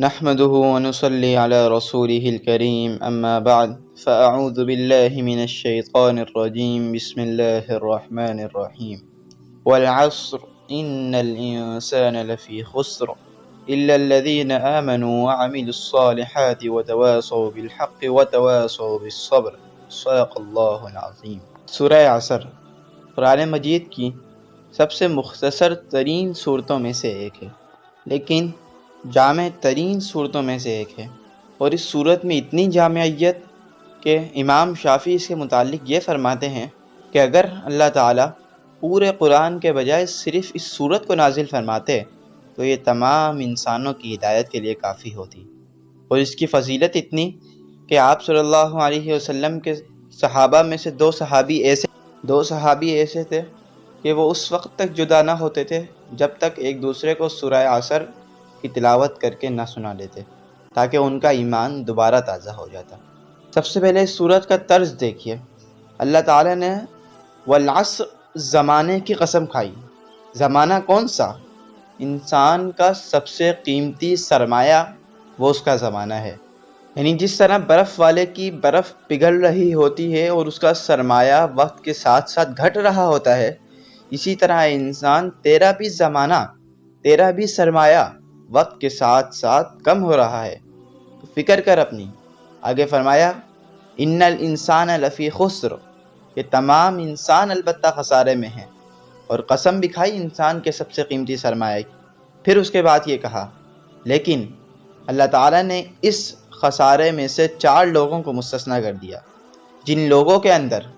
نحمده ونصلي على رسوله الكريم أما بعد فأعوذ بالله من الشيطان الرجيم بسم الله الرحمن الرحيم والعصر إن الإنسان لفي خسر إلا الذين آمنوا وعملوا الصالحات وتواصوا بالحق وتواصوا بالصبر صدق اللہ العظیم۔ سورہ عصر قرآن مجید کی سب سے مختصر ترین صورتوں میں سے ایک ہے، لیکن جامع ترین صورتوں میں سے ایک ہے، اور اس صورت میں اتنی جامعیت کہ امام شافعی اس کے متعلق یہ فرماتے ہیں کہ اگر اللہ تعالیٰ پورے قرآن کے بجائے صرف اس صورت کو نازل فرماتے تو یہ تمام انسانوں کی ہدایت کے لیے کافی ہوتی، اور اس کی فضیلت اتنی کہ آپ صلی اللہ علیہ وسلم کے صحابہ میں سے دو صحابی ایسے تھے کہ وہ اس وقت تک جدا نہ ہوتے تھے جب تک ایک دوسرے کو سورہ عصر کی تلاوت کر کے نہ سنا لیتے، تاکہ ان کا ایمان دوبارہ تازہ ہو جاتا۔ سب سے پہلے اس سورت کا طرز دیکھیے، اللہ تعالیٰ نے والعصر زمانے کی قسم کھائی۔ زمانہ کون سا؟ انسان کا سب سے قیمتی سرمایہ وہ اس کا زمانہ ہے، یعنی جس طرح برف والے کی برف پگھل رہی ہوتی ہے اور اس کا سرمایہ وقت کے ساتھ ساتھ گھٹ رہا ہوتا ہے، اسی طرح انسان تیرا بھی زمانہ، تیرا بھی سرمایہ وقت کے ساتھ ساتھ کم ہو رہا ہے، تو فکر کر اپنی۔ آگے فرمایا ان الانسان لفی خسر، کہ تمام انسان البتہ خسارے میں ہیں، اور قسم بھی کھائی انسان کے سب سے قیمتی سرمایہ کی۔ پھر اس کے بعد یہ کہا لیکن اللہ تعالیٰ نے اس خسارے میں سے 4 لوگوں کو مستثنیٰ کر دیا، جن لوگوں کے اندر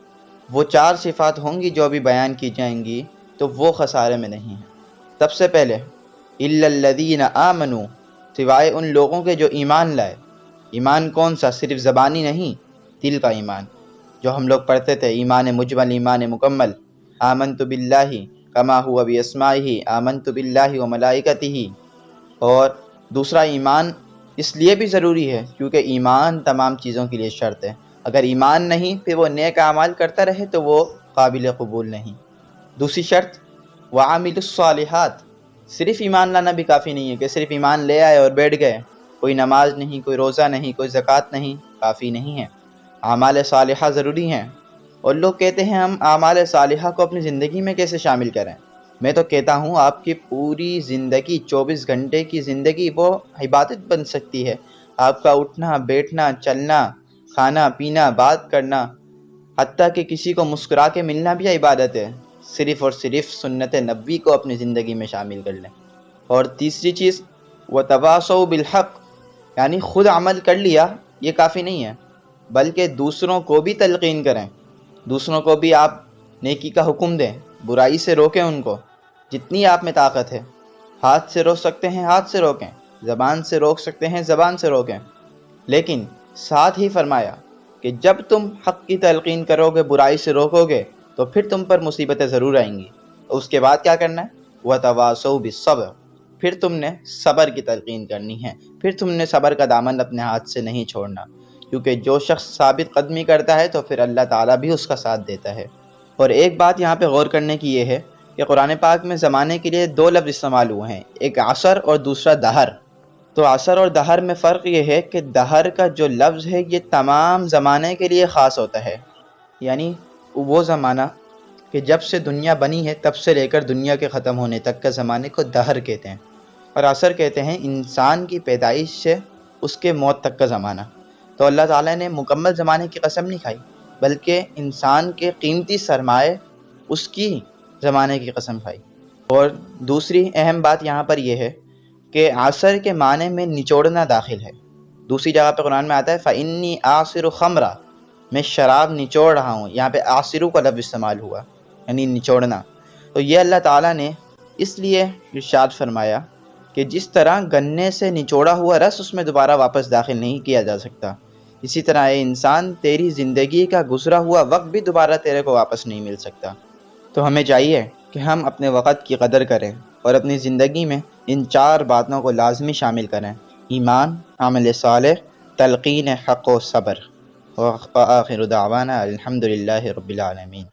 وہ 4 صفات ہوں گی جو ابھی بیان کی جائیں گی تو وہ خسارے میں نہیں ہیں۔ سب سے پہلے الا الذین آمنوا، سوائے ان لوگوں کے جو ایمان لائے۔ ایمان کون سا؟ صرف زبانی نہیں، دل کا ایمان، جو ہم لوگ پڑھتے تھے، ایمان مجمل، ایمان مکمل، آمنت باللہ کما ہوا باسمائہ، آمنت باللہ وملائکتہ۔ اور دوسرا ایمان اس لیے بھی ضروری ہے کیونکہ ایمان تمام چیزوں کے لیے شرط ہے، اگر ایمان نہیں پھر وہ نیک اعمال کرتا رہے تو وہ قابل قبول نہیں۔ دوسری شرط وعامل الصالحات، صرف ایمان لانا بھی کافی نہیں ہے کہ صرف ایمان لے آئے اور بیٹھ گئے، کوئی نماز نہیں، کوئی روزہ نہیں، کوئی زکوٰۃ نہیں، کافی نہیں ہے۔ اعمال صالحہ ضروری ہیں، اور لوگ کہتے ہیں ہم اعمال صالحہ کو اپنی زندگی میں کیسے شامل کریں؟ میں تو کہتا ہوں آپ کی پوری زندگی، 24 گھنٹے کی زندگی وہ عبادت بن سکتی ہے۔ آپ کا اٹھنا، بیٹھنا، چلنا، کھانا پینا، بات کرنا، حتیٰ کہ کسی کو مسکرا کے ملنا بھی عبادت ہے۔ صرف اور صرف سنت نبوی کو اپنی زندگی میں شامل کر لیں۔ اور تیسری چیز وتواصوا بالحق، یعنی خود عمل کر لیا یہ کافی نہیں ہے، بلکہ دوسروں کو بھی تلقین کریں، دوسروں کو بھی آپ نیکی کا حکم دیں، برائی سے روکیں ان کو جتنی آپ میں طاقت ہے۔ ہاتھ سے روک سکتے ہیں ہاتھ سے روکیں، زبان سے روک سکتے ہیں زبان سے روکیں، لیکن ساتھ ہی فرمایا کہ جب تم حق کی تلقین کرو گے، برائی سے روکو گے، تو پھر تم پر مصیبتیں ضرور آئیں گی۔ اس کے بعد کیا کرنا ہے؟ وَتَوَاصَوْا بِالصَّبْرِ، پھر تم نے صبر کی تلقین کرنی ہے، پھر تم نے صبر کا دامن اپنے ہاتھ سے نہیں چھوڑنا، کیونکہ جو شخص ثابت قدمی کرتا ہے تو پھر اللہ تعالیٰ بھی اس کا ساتھ دیتا ہے۔ اور ایک بات یہاں پہ غور کرنے کی یہ ہے کہ قرآن پاک میں زمانے کے لیے 2 لفظ استعمال ہوئے ہیں، ایک عصر اور دوسرا دہر۔ تو عصر اور دہر میں فرق یہ ہے کہ دہر کا جو لفظ ہے یہ تمام زمانے کے لیے خاص ہوتا ہے، یعنی وہ زمانہ کہ جب سے دنیا بنی ہے تب سے لے کر دنیا کے ختم ہونے تک کا زمانے کو دہر کہتے ہیں، اور عصر کہتے ہیں انسان کی پیدائش سے اس کے موت تک کا زمانہ۔ تو اللہ تعالیٰ نے مکمل زمانے کی قسم نہیں کھائی، بلکہ انسان کے قیمتی سرمایہ اس کی زمانے کی قسم کھائی۔ اور دوسری اہم بات یہاں پر یہ ہے کہ عصر کے معنی میں نچوڑنا داخل ہے۔ دوسری جگہ پہ قرآن میں آتا ہے فَإِنِّي أَعْصِرُ خَمْرًا، میں شراب نچوڑ رہا ہوں، یہاں پہ آصرو کا لفظ استعمال ہوا، یعنی نچوڑنا۔ تو یہ اللہ تعالیٰ نے اس لیے ارشاد فرمایا کہ جس طرح گنے سے نچوڑا ہوا رس اس میں دوبارہ واپس داخل نہیں کیا جا سکتا، اسی طرح اے انسان تیری زندگی کا گزرا ہوا وقت بھی دوبارہ تیرے کو واپس نہیں مل سکتا۔ تو ہمیں چاہیے کہ ہم اپنے وقت کی قدر کریں اور اپنی زندگی میں ان 4 باتوں کو لازمی شامل کریں: ایمان، عمل صالح، تلقین حق و صبر۔ وآخر دعوانا الحمد للہ رب العالمین۔